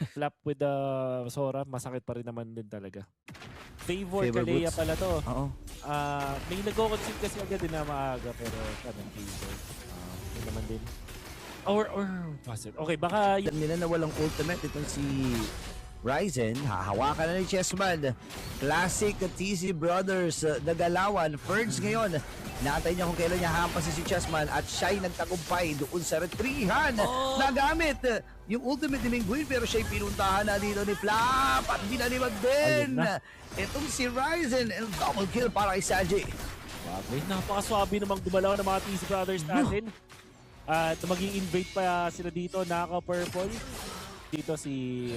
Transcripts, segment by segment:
Flap with the Sora, masakit pa rin naman din talaga. Favor Favor Kalea boots. pala to. Oo. May nag-concede kasi agad din na maaga pero kanang favor. Yun naman din. Or okay, baka Alam nila na walang ultimate itong si Ryzen. Hahawakan na ni Chessman. Classic TC Brothers nagalawan. Ferds ngayon. Inaantay niya kung kailan niya hampasin si Chessman at siya'y nagtagumpay doon sa retrihan. Nagamit yung ultimate ni Mingguin pero siya'y pinuntahan na dito ni Flap at binaliwag din. Itong si Ryzen and double kill para kay Sanji. bagay, napakaswabe namang gumalaw ng mga TC Brothers natin. At maging invade pa sila dito, naka-purple. Dito si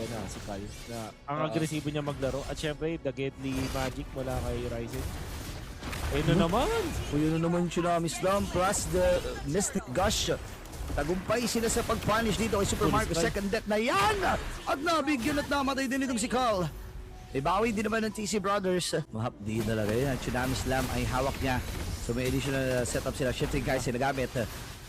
Kyle na ang agresibo niya maglaro at syempre the Deadly Magic mula kay Ryzen. Na naman. O yun na naman Tsunami Slam plus the Mystic Gush. Tagumpay sila sa pag-punish dito kay Super Marco. Second death na yan! At nabigyan at namatay din itong si Carl. Ibawi din naman ng TC Brothers. Mahapdi talaga yun. Ang Tsunami Slam ay hawak niya. So may additional setup sila. Shifting guys sila gamit.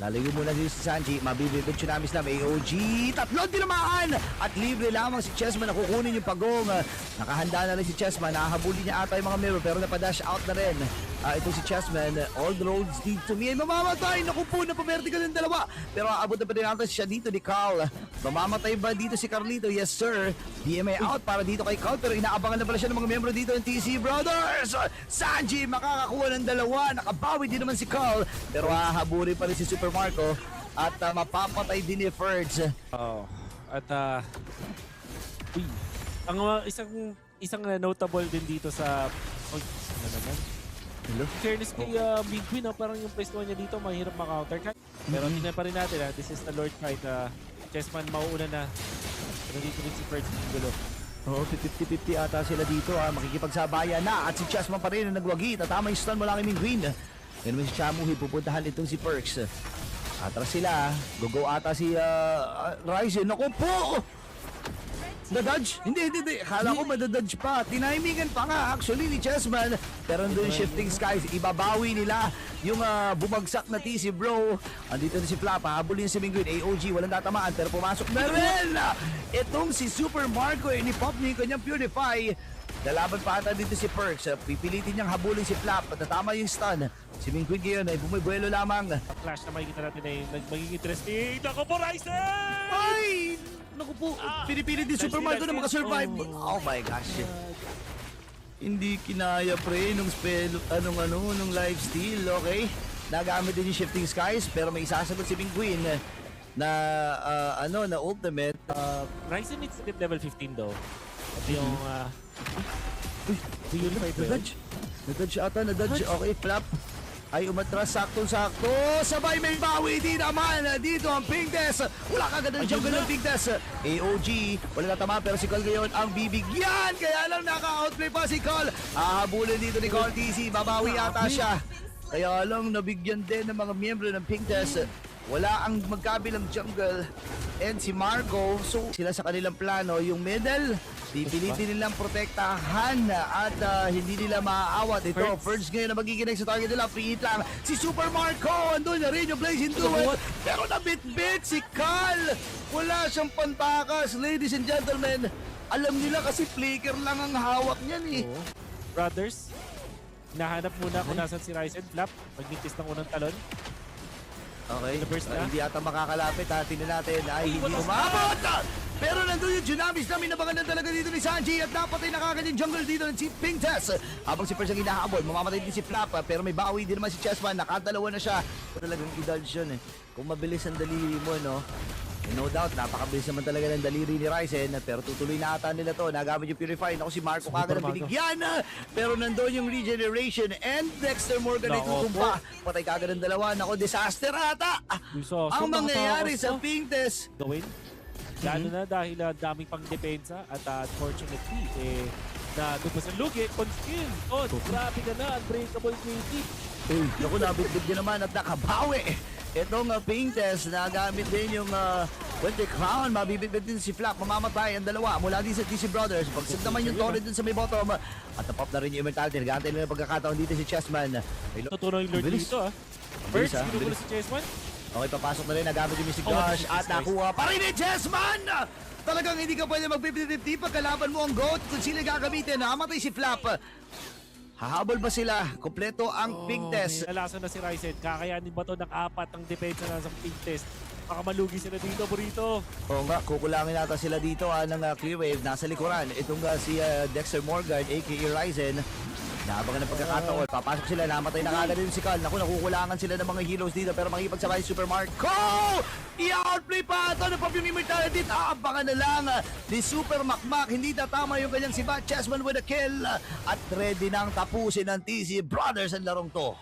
Lalayo muna dito si Sanji. Mabibig ng Tsunami Slam. AOG. Tatlong tinamaan! At libre lamang si Chessman na kukunin yung pagong. Nakahanda na rin si Chessman. Nakahabuli niya ata yung mga mirror pero napadash out na rin. Ito si Chessman. All the roads lead to me. Ay mamamatay! Naku po, napavertical ng dalawa. Pero aabot na pa rin natin siya dito ni Carl. Mamamatay ba dito si Carlito? Yes sir. DMA out para dito kay Carl. Pero inaabangan na pala siya ng mga miyembro dito ng TC Brothers. Sanji makakakuha ng dalawa. Nakabawi din naman si Carl. Pero hahabulin pa rin si Super Marco. At mapapatay din ni Ferds. At ang isang notable din dito sa ano naman. Hello? Fairness kay Big Queen, parang yung pwesto niya dito mahirap ma-counter. Pero tingnan pa rin natin, this is the Lord fight. Chessman mauuna na. Pero dito rin si Ferds gulo. Oo, 50-50 ata sila dito. Makikipagsabayan na. At si Chessman pa rin na nagwagi. Tatama yung stun mula kay Mingguin. Yan naman si Chamuhi. Pupuntahan itong si Perks. Atras sila. Go ata si Ryzen. Naku po! Na-dodge? Hindi. Akala ko madadodge pa. Tinimingan pa nga actually ni Chessman. Pero nandun yung shifting skies. Ibabawi nila yung bumagsak na TC bro. Andito na si Flap. Habulin si Mingguin. AOG. Walang tatamaan. Pero pumasok na rin. Itong si Super Marco. Ni-pop niya yung kanyang Purify. Lalaban pa ata dito si Perks. Pipilitin niyang habulin si Flap. Natama yung stun. Si Mingguin ngayon ay bumibuelo lamang. Clash na makikita natin ay magiging interesting. Naku po, Ryzen! Ay! Naku po, pinipilit din Super Marco na makasurvive. Oh my gosh. Hindi kinaya pre nung spell, nung life steal, okay? Nagamit din yung Shifting Skies pero may isasagot si Mingguin na na ultimate. Ryzen needs to get level 15 though. At yung Purify Na-dodge ata, na-dodge. Okay, Flap. Ay umatras, saktong-sakto. Sabay may bawi din naman. Dito ang Pink Death. Wala kagad ang jungle ng Pink Death. AOG. Wala natama pero si Cole ngayon ang bibigyan. Kaya lang naka-outplay pa si Cole. Habulin dito ni Cole TC. Babawi ata siya. Kaya lang nabigyan din ng mga miyembro ng Pink Death. Wala ang magkabilang jungle. And si Marco. So sila sa kanilang plano. Yung middle. Pipilitin nilang protektahan at hindi nila maaawat. Ito, Ferds ngayon na magiginig sa target nila. Free hit lang. Si Super Marco, andun na rin yung Blazing Duet. Pero nabit-bit si Cal. Wala siyang pantakas. Ladies and gentlemen, alam nila kasi flicker lang ang hawak niyan eh. Brothers, hinahanap muna kung nasan si Ryzen. Flap, magnitis ng unang talon. Okay, na? hindi ata makakalapit. Tingnan natin ay hindi umabot. Pero nandun yung Tsunamis na minabangan na talaga dito ni Sanji at dapat ay nakagad yung jungle dito ng si Pink Tess. Habang si Perks ang hinahabol, mamamatay din si Flap pero may bawi din naman si Chessman. Nakadalawa na siya. Talagang i-dodge yun eh. Kung mabilis ang daliri mo, no? No doubt, napakabilis naman talaga ng daliri ni Ryzen pero tutuloy na ata nila to. Nagamit yung Purify. Ako si Marco kagad ang binigyan. Pero nandun yung Regeneration and Dexter Morgan ay tutumpa. Patay kagad ang dalawa. Nako, disaster ata. Ang mangyayari sa Pink Tess. Gawin. Lalo na dahil daming pang depensa at unfortunately, na doon pa sa lugi, con-skill. Grabe ka na, unbreakable 20. Naku, nabitbit din naman at nakabawi. Itong Pink Tess, nagamit din yung Winter Crown. Mabibitbit din si Flap. Mamamatay ang dalawa mula din sa TC Brothers. Pagsag naman yung torrent dun sa may bottom. At napop na rin yung immortality. Nagantay nila yung pagkakataon dito si Chessman. Tutunan yung Lord dito First, ginugulo si Chessman. Okay, papasok na rin. Nagamit yung Mystic Oh, Dash nice, at nice. nakuha pa rin ni Chessman! Talagang hindi ka pwede mag-50-50 pag kalaban mo ang GOAT kung sino gagamitin. Namatay si Flap. Hahabol ba sila? Kompleto ang pink test. Nalasan na si Ryzen. Kakayanin ba to ng 4 ang depensa na sa pink test? Baka malugi sila dito, Burrito. Oo nga, kukulangin nata sila dito ng Clear Wave. Nasa likuran. Itong si Dexter Morgan, aka Ryzen. Naabangan ng pagkakataon. Papasok sila. Namatay na kagad din si Cal. Naku, nakukulangan sila ng mga heroes dito. Pero makipagsabay si Super Marco. I-outplay pa ito. Ano pa yung immortality? Aabangan na lang ni Super Makmak. Hindi tatama yung kanyang si Bat Chessman with a kill. At ready nang tapusin ng TC Brothers ang larong to.